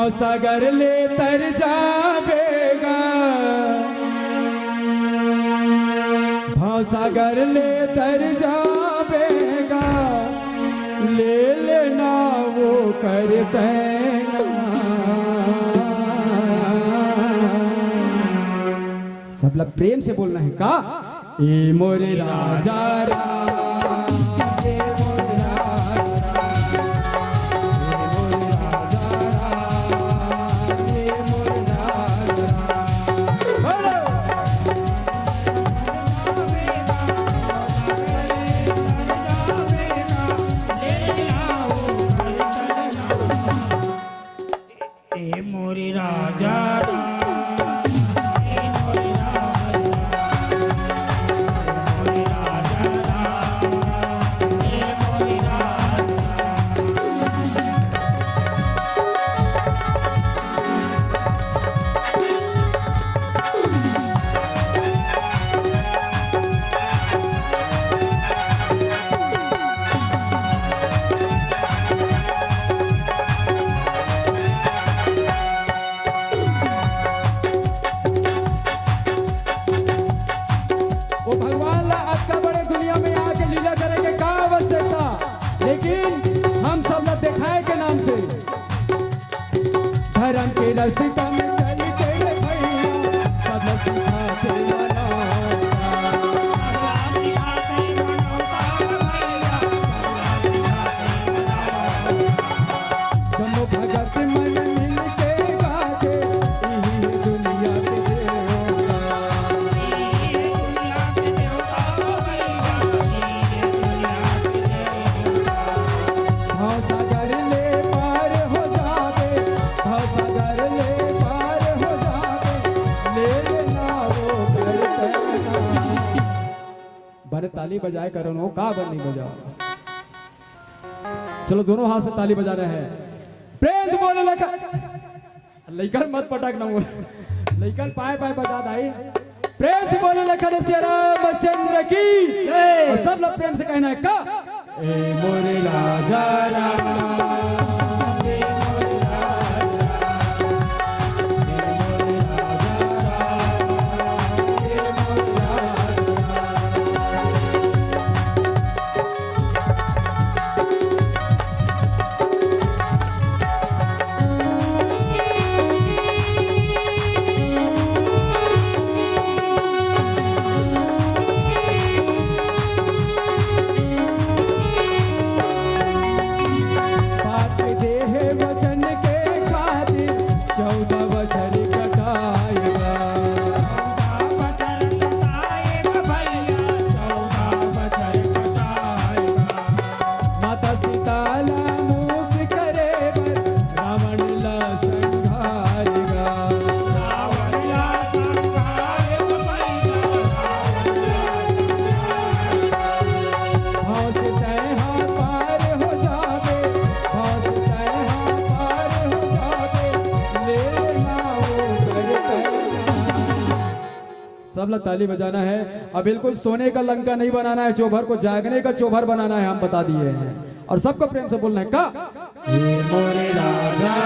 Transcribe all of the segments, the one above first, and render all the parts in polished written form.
भाव सागर ले तर जावेगा, भाव सागर ले तर जावेगा, ले लेना वो करते ना। सब लोग प्रेम से बोलना है का, ए मोरे राजा धर्म के रसिका में चल के भैया सब सिखाते जम्मू भगत मन मिल के गाते यही दुनिया के भाव सागर ले पार हो जावे, भाव सागर ले पार हो जावे, ले लेना वो करते ना। बने ताली बजाए करो नो का बन नहीं बजाओ। चलो दोनों हाथ से ताली बजा रहे हैं, प्रेम से बोले लइकन मत पटक ना बोले, लइकन पाए पाए बजा दाई, प्रेम से बोले लखन श्री रामचंद्र की। और सब लोग प्रेम से कहना है का, ए मोरे राजा राम। सब लोग ताली बजाना है। अब बिल्कुल सोने का लंका नहीं बनाना है, चौभर को जागने का चौभर बनाना है, हम बता दिए हैं। और सबको प्रेम से बोलना है का, हे मोरे राजा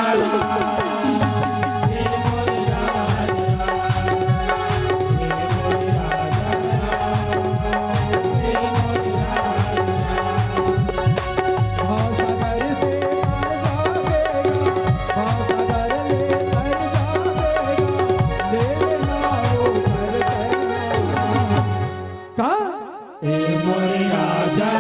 का, ए मोरे राजा